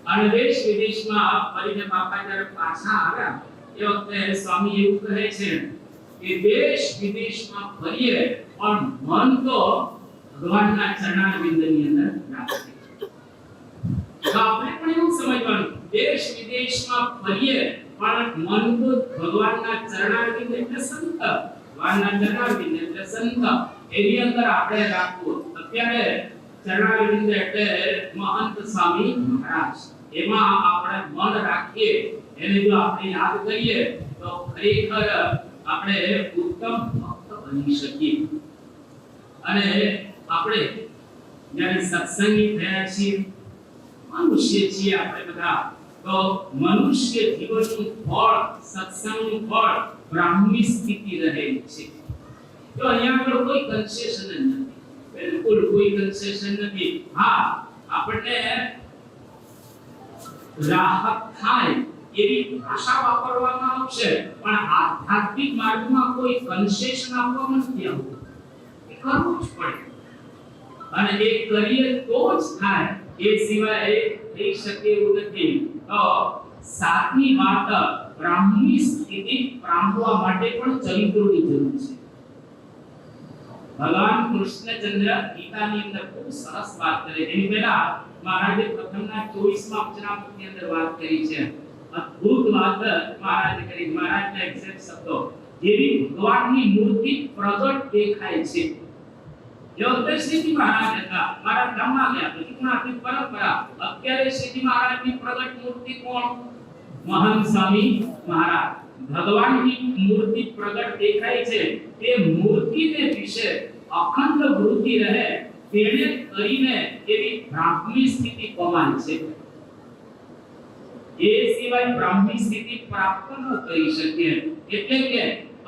અને દેશ વિદેશમાં ફરીને બાપા જ્યારે પાછા આવ્યા એ વખતે સ્વામી એવું કહે છે કે દેશ વિદેશમાં ફરીએ પણ મન તો ભગવાનના ચરણારવિંદની અંદર રાખે. તો આપણે પણ એવું સમજવાનું દેશ વિદેશમાં ફરીએ પણ મન તો ભગવાનના ચરણારવિંદ એટલે સંત, ભગવાનના ચરણારવિંદ એટલે સંત એની અંદર આપણે રાખવું. અત્યારે ચરણારવિંદ એટલે મહંત સ્વામી મહારાજ, એમાં આપણે મન રાખીએ, એને જો આપણે યાદ કરીએ તો ખરેખર આપણે ઉત્તમ ભક્ત બની શકીએ. અને આપણે જ્યારે સત્સંગી થયા છીએ, મનુષ્ય છીએ આપણે બધા, તો મનુષ્ય જીવનનું ફળ, સત્સંગનું ફળ બ્રાહ્મી સ્થિતિ રહેલી છે. તો અહીંયા આગળ કોઈ કન્સેશન નથી, બિલકુલ કોઈ કન્સેશન નથી. હા, આપણને રાહત થાય એવી ભાષા વાપરવામાં આવશે, પણ આધ્યાત્મિક માર્ગમાં કોઈ કન્સેશન આપવામાં નથી આવતું. એ કરવું જ પડે અને એ કરીએ તો જ થાય, એ સિવાય થઈ શકે એવું નથી. તો સાતમી વાત, બ્રાહ્મી સ્થિતિ પામવા માટે પણ ચરિત્રોની જરૂર છે. ભગવાન કૃષ્ણચંદ્ર ગીતાની અંદર ખૂબ સરસ વાત કરે છે. એની પહેલા મહારાજે પ્રથમના 24માં વચનામૃતની અંદર વાત કરી છે. અદ્ભુત વાત મહારાજે કરી. મહારાજના એક્ઝેક્ટ શબ્દો, જેવી ભગવાનની મૂર્તિ પ્રગટ દેખાય છે. શ્રીજી મહારાજ હતા, મારા બ્રહ્મા ગયા પછી ગુણાતીત પરંપરા. અત્યારે શ્રીજી મહારાજની પ્રગટ મૂર્તિ કોણ? મહાન સ્વામી મહારાજ. ભગવાનની મૂર્તિ પ્રગટ દેખાય છે, તે મૂર્તિને વિશે અખંડ વૃદ્ધિ રહે તેને કરીને એવી બ્રાહ્મી સ્થિતિ પમાય છે. એ સિવાય બ્રાહ્મી સ્થિતિ પ્રાપ્ત ન કરી શકીએ. એટલે કે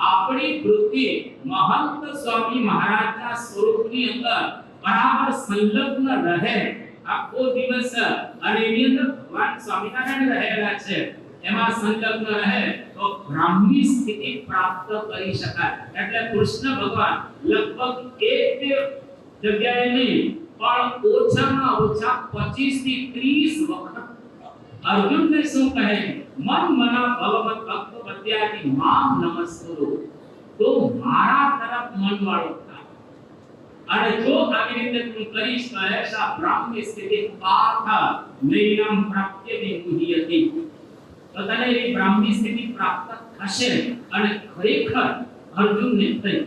આપણી વૃત્તિ મહંત સ્વામી મહારાજના સ્વરૂપની અંદર બરાબર સંલગ્ન રહે આખો દિવસ, અને એની અંદર ભગવાન સ્વામિનારાયણ રહેલા છે, એમાં સંલગ્ન રહે તો બ્રાહ્મી સ્થિતિ પ્રાપ્ત કરી શકાય. એટલે કૃષ્ણ ભગવાન લગભગ એક જગ્યાએ નહીં પણ ઓછામાં ઓછા 25 થી 30 વખત અર્જુનને શું કહે, મન મના ભગવત ભક્ત પત્યાતિ મામ નમસ્કુરુ, તો મારા તરફ મન વાળો થા. અને જો આવી રીતે તું કરીશ તો એસા બ્રાહ્મી સ્થિતિ પાર્થ નૈનમ પ્રાપ્ય વિમુહ્યતિ, તો તને એ બ્રાહ્મી સ્થિતિ પ્રાપ્ત થશે. અને ખરેખર અર્જુનને થઈ.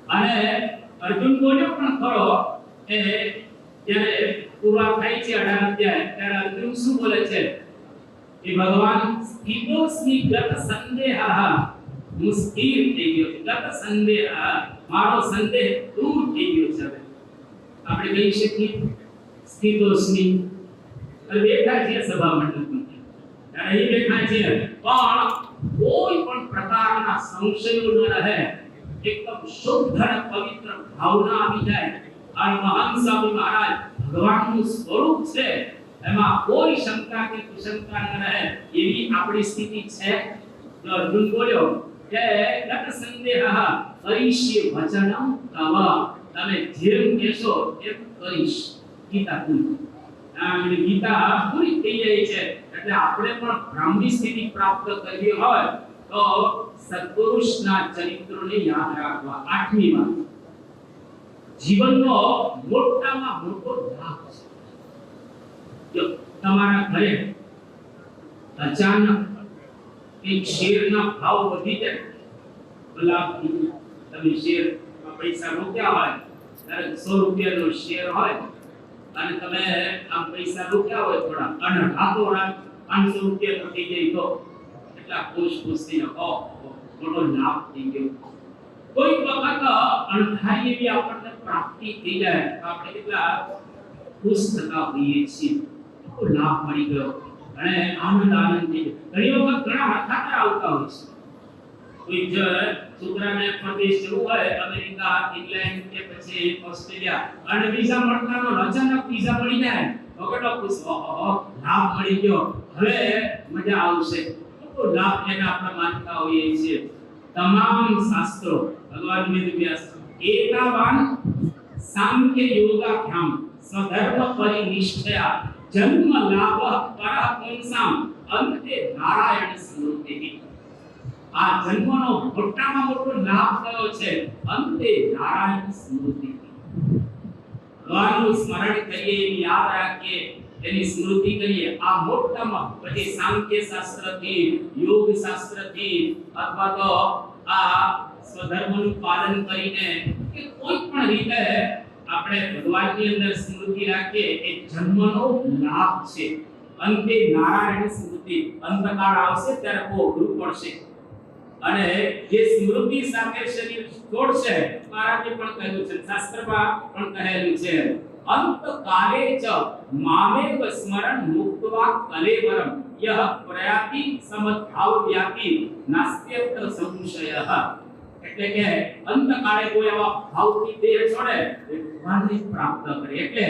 અને અર્જુન બોલ્યો પણ ખરો, એ જ્યારે પૂરા થાય છે 18 અધ્યાય, ત્યારે અર્જુન શું બોલે છે કે ભગવાન સ્થિતોસ્મિ ગત સંદેહઃ, હું સ્થિર થઈ ગયો છું. ગત સંદેહ, મારો સંદેહ દૂર થઈ ગયો છે. હવે આપણે કહી શકીએ સ્થિતોસ્મિ. હવે બેઠા છીએ સભા મંડપમાં, ત્યારે અહીં બેઠા છીએ, પણ કોઈ પણ પ્રકારના સંશયો ન રહે, એકદમ શુદ્ધ અને પવિત્ર ભાવના આવી જાય. અને મહાન સ્વામી મહારાજ ભગવાનનું સ્વરૂપ છે, એમાં કોઈ શંકા કે કુશંકા ન રહે, એવી આપણી સ્થિતિ છે. તો અર્જુન બોલ્યો કે ગત સંદેહ કરીશ્ય વચનમ તવ, તમે જેમ કહેશો એમ કરીશ. ગીતા પૂરી, આ ગીતા પૂરી થઈ જાય છે. એટલે આપણે પણ બ્રાહ્મી સ્થિતિ પ્રાપ્ત કરવી હોય તો સત્પુરુષના ચરિત્રોને યાદ રાખવા. 8મી વાત, જીવનનો મોટામાં મોટો લાભ છે. જો તમારા ઘરે અચાનક એક શેરના ભાવ વધી જાય, લાભ તમે શેરમાં પૈસા રોક્યા હોય, ત્યારે 100 રૂપિયાનો શેર હોય અને તમે આમ પૈસા રોક્યા હોય થોડા, અને રાતોરાત 500 રૂપિયાનો થઈ જાય, તો એટલા ખુશ થઈને મોટો લાભ થઈ ગયો. કોઈ વખત અણધારી એવી આપણને પ્રાપ્તિ થઈ જાય તો આપણે કેટલા ખુશ થતા હોઈએ છીએ, તો લાભ મળી ગયો અને આનંદ થઈ ગયો. ઘણી વખત ઘણા હઠાતા આવતા હોય છે. કોઈ છોકરાને પરદેશ જવું હોય, અમેરિકા, ઇંગ્લેન્ડ કે પછી ઓસ્ટ્રેલિયા, અને વિઝા મળતા નો અચાનક વિઝા મળી જાય તો કેટલો ખુશ, લાભ મળી ગયો, હવે મજા આવશે. તો લાભ એને આપણે માનતા હોઈએ છીએ. તમામ શાસ્ત્રો ભગવાન વેદવ્યાસ એકાવાન સાંખ્ય યોગાભ્યામ સ્વધર્મ પરિનિષ્ઠયા જન્મ લાભ પરઃ પુંસામ અંતે નારાયણ સ્મૃતિ. આ જન્મનો મોટામાં મોટો લાભ કયો છે? અંતે નારાયણ સ્મૃતિ. ભગવાનનું સ્મરણ કરીએ, યાદ રાખીએ, એની સ્મૃતિ કરીએ. આ મોટામાં પછી સાંખ્ય શાસ્ત્રથી, યોગ શાસ્ત્રથી, અથવા તો આ સ્વધર્મનું પાલન કરીને કે કોઈ પણ રીતે આપણે ભગવાનની અંદર સ્મૃતિ રાખીએ, એ જન્મનો લાભ છે. અંતે નારાયણ સ્મૃતિ. અંતકાળ આવશે ત્યારે બહુ અઘરું પડશે, અને જે સ્મૃતિ સાથે શરીર છોડશે, મહારાજે પણ કહ્યું છે, શાસ્ત્રમાં પણ કહેલું છે, અંતકાલે ચ મામેવ સ્મરણ મુક્ત્વા કલેવરમ યહ પ્રયાતિ સમદ્ભાવ વ્યાતિ નાસ્ત્યત્ર સંશયઃ. એટલે કે અંતકાળે કોઈ આવા ભાવથી દેહ છોડે, ભગવાનને પ્રાપ્ત કરે. એટલે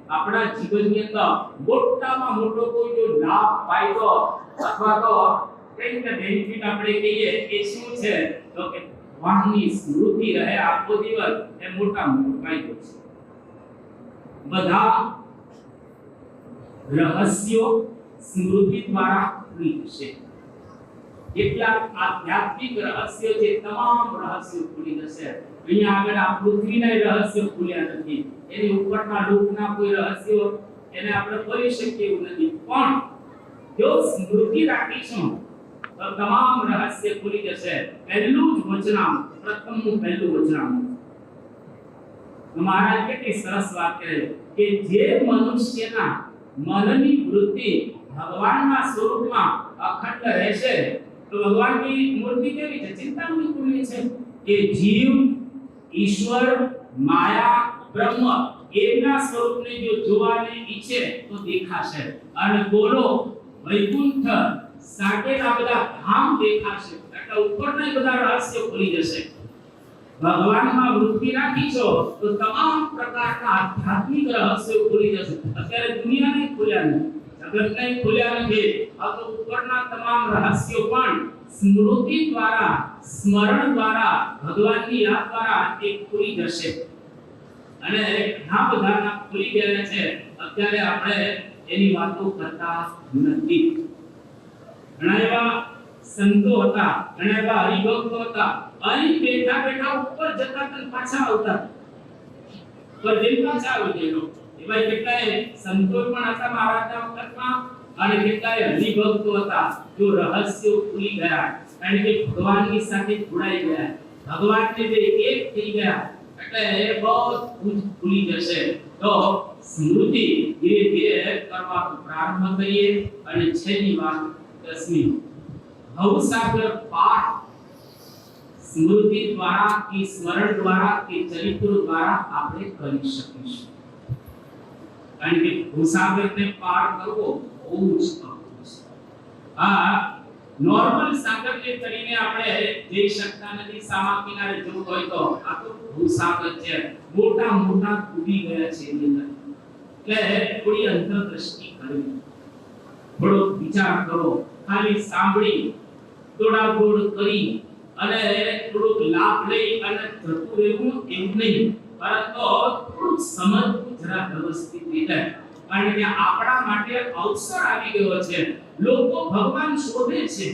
આપણા જીવનની અંદર મોટામાં મોટો કોઈ જો લાભ, ફાયદો અથવા તો કંઈક બેનિફિટ આપણે કહીએ, એ શું છે? તો કે ભગવાનની સ્મૃતિ રહે આખો દિવસ, એ મોટા મોટો ફાયદો છે. બધા રહસ્યો સ્મૃતિ દ્વારા ખુલી જશે. કેટલા આધ્યાત્મિક રહસ્યો છે, તમામ રહસ્યો ખુલી જશે. અહીંયા આગળ આ પૃથ્વીના રહસ્યો ખુલ્યા નથી, એની ઉપરના લોકના કોઈ રહસ્યો એને આપણે કરી શકીએ એવું નથી. પણ જો સ્મૃતિ રાખીશું તો તમામ રહસ્ય ખુલી જશે. પહેલું જ વચનામૃત, પ્રથમનું પહેલું વચનામૃત. મહારાજ કેટલી સરસ વાત કરે કે જે મનુષ્યના મનની વૃત્તિ ભગવાનના સ્વરૂપમાં અખંડ રહેશે, તો ભગવાનની મૂર્તિ કેવી છે? ચિંતામણી ખુલ્લી છે. કે જીવ, ઈશ્વર, માયા, બ્રહ્મ એના સ્વરૂપને જો જોવાને ઈચ્છે તો દેખાશે. અને બોલો વૈકુંઠ સાકેલા બધા ધામ દેખાશે. એટલે ઉપરના બધા રહસ્યો ખુલી જશે. ભગવાનમાં વૃત્તિ રાખીશો તો તમામ પ્રકારના આધ્યાત્મિક રહસ્યો ખુલી જશે. અત્યારે દુનિયાને ખુલ્યા નથી, જગતને ખુલ્યા નથી, આ તો ઉપરના તમામ રહસ્યો પણ સ્મૃતિ દ્વારા, સ્મરણ દ્વારા, ભગવાનની યાદ દ્વારા એ ખુલી જશે. અને ઘણા બધાના ખુલી ગયા છે. અત્યારે આપણે એની વાતો કરતા નથી. ઘણા એવા સંતો હતા, ઘણા એવા હરિભક્તો હતા, અહીં બેઠા બેઠા ઉપર જતા તન પાછા આવતા, પર દિન પાછા આવજે લો. એવા કેટલાય સંતો પણ હતા મહારાજના વખતમાં, અને કેટલાય હરિભક્તો હતા જો રહસ્યો ખુલી ગયા, કારણ કે ભગવાનની સાથે જોડાઈ ગયા, ભગવાનને જે એક થઈ ગયા, એટલે એ બધું ખુલી જશે. તો સ્મૃતિ ધીરે ધીરે કરવાનો પ્રારંભ કરીએ. અને છેલ્લી વાત 10મી, ભવસાગર પાર સ્મૃતિ દ્વારા કે સ્મરણ દ્વારા કે ચરિત્રો દ્વારા આપણે કરી શકીશું. કારણ કે ભવસાગરને પાર કરવો બહુ જ અઘરું છે. આ નોર્મલ સાગરને કરીને આપણે જઈ શકતા નથી. સામા કિનારે જવું હોય તો આ તો ભવસાગર છે, મોટા મોટા ડૂબી ગયા છે એની અંદર. એટલે થોડી અંતરદ્રષ્ટિ કરવી, થોડો વિચાર કરો, ખાલી સાંભળી દોડાદોડ કરી અને થોડુંક લાભ લઈ અને જતું રહેવું એવું નહીં, પરંતુ થોડુંક સમજવું જરા વ્યવસ્થિત રીતે. કારણ કે આપણા માટે અવસર આવી ગયો છે. લોકો ભગવાન શોધે છે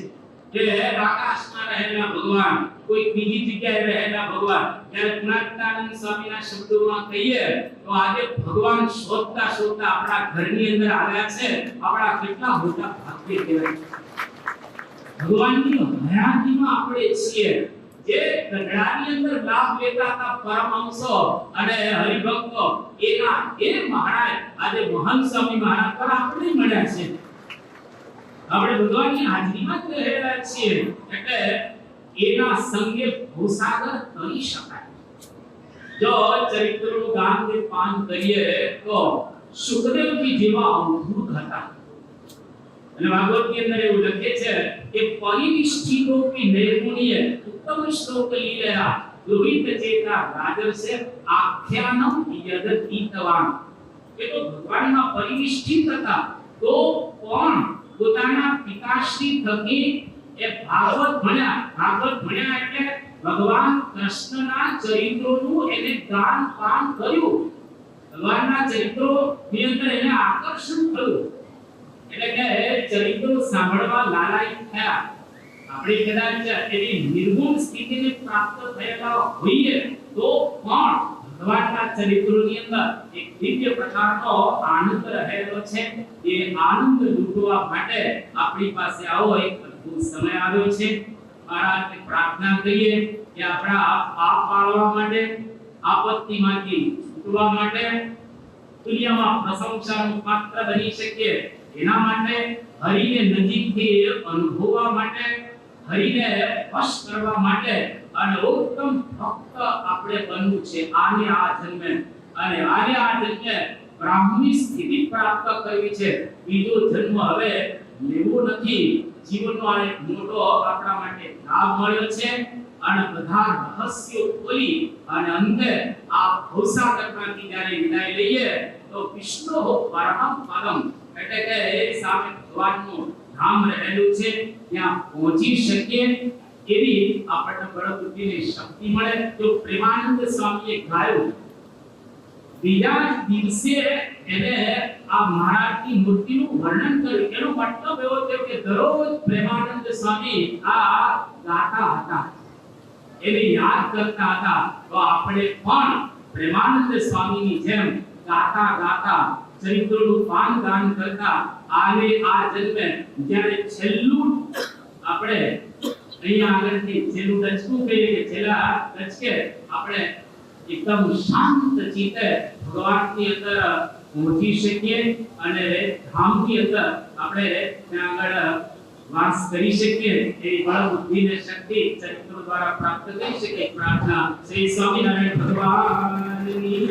કે આકાશમાં રહેલા ભગવાન, કોઈ બીજી જગ્યાએ રહેલા ભગવાન. જ્યારે ગુણાતીતાનંદ સ્વામીના શબ્દોમાં કહીએ તો આજે ભગવાન શોધતા શોધતા આપણા ઘરની અંદર આવ્યા છે. આપણા કેટલા મોટા ભાગ્ય કહેવાય. ભગવાનની હયાતીમાં આપણે છીએ. જે ગઢડાની અંદર લાભ લેતા હતા પરમહંસો અને હરિભક્તો, એના એ મહારાજ આજે મહંત સ્વામી મહારાજ પર આપણે મળ્યા છે. આપણે ભગવાનની હાજરીમાં જ રહેલા છીએ. એટલે એના સંગે ભવસાગર કરી શકાય. જો ચરિત્રનું ગાન કે પાન કરીએ તો સુખદેવજી જેવા અવધૂત હતા. અને ભાગવતની અંદર એવું લખે છે કે પરિનિષ્ઠિતોપી નૈર્ગુણ્ય ઉત્તમ શ્લોક લીલા લોહિત ચેતા રાજર્ષે આખ્યાનમ યદતીતવાન. એ તો ભગવાનમાં પરિનિષ્ઠિત હતા, તો પણ પોતાના પિતાશ્રી થકી એ ભાગવત ભણ્યા એટલે ભગવાન કૃષ્ણના ચરિત્રોનું એને ગાન પાન કર્યું. ભગવાનના ચરિત્રોની અંદર એને આકર્ષણ થયું. એટલે કે ચરિત્રો સાંભળવા લાલાયિત થયા. આપણે કદાચ એની નિર્ગુણ સ્થિતિને પ્રાપ્ત થયેલા હોઈએ તો પણ ભગવાનના ચરિત્રોની અંદર એક દિવ્ય પ્રકારનો આનંદ રહેલો છે. એ આનંદ લૂંટવા માટે આપણી પાસે આવો એક અદ્ભુત સમય આવ્યો છે. મહારાજને પ્રાર્થના કરીએ કે આપણા પાપ પાળવા માટે, આપત્તિમાંથી છૂટવા માટે, દુનિયામાં પ્રશંસાનું પાત્ર બની શકીએ એના માટે, હરિને નજીકથી અનુભવવા માટે, હરિને વશ કરવા માટે અને ઉત્તમ ભક્ત આપણે બનવું છે આને આ જન્મે. અને આને આ જન્મે બ્રાહ્મણી સ્થિતિ પ્રાપ્ત કરવી છે. બીજો જન્મ હવે લેવો નથી. જીવનનો આ એક મોટો આપણા માટે લાભ મળ્યો છે. અને બધા રહસ્યો ખોલી અને અંતે આ ભવસાગરમાંથી જ્યારે વિદાય લઈએ તો વિષ્ણુ પરમ પદમ, એટલે કે એ સામે ભગવાનનું ધામ રહેલું છે, ત્યાં પહોંચી શકીએ એવી આપણને બળબુદ્ધિની શક્તિ મળે. તો પ્રેમાનંદ સ્વામીએ ગાયું, બીજા દિવસે એને આ મહારાજની મૂર્તિનું વર્ણન કર્યું. એનો મતલબ એવો થયો કે દરરોજ પ્રેમાનંદ સ્વામી આ ગાતા હતા, એને યાદ કરતા હતા. તો આપણે પણ પ્રેમાનંદ સ્વામીની જેમ ગાતા ગાતા ચરિત્રોનું પાન ગાન કરતા આને આ જન્મે જ્યારે છેલ્લું આપણે અહીંયા આગળથી છેલ્લું દચકું કહીએ કે છેલ્લા દચકે આપણે એકદમ શાંત ચિત્તે ભગવાનની અંદર પહોંચી શકીએ અને ધામની અંદર આપણે ત્યાં આગળ વાસ કરી શકીએ. એવી બળ બુદ્ધિ ને શક્તિ ચરિત્રો દ્વારા પ્રાપ્ત કરી શકીએ. પ્રાર્થના શ્રી સ્વામિનારાયણ ભગવાનની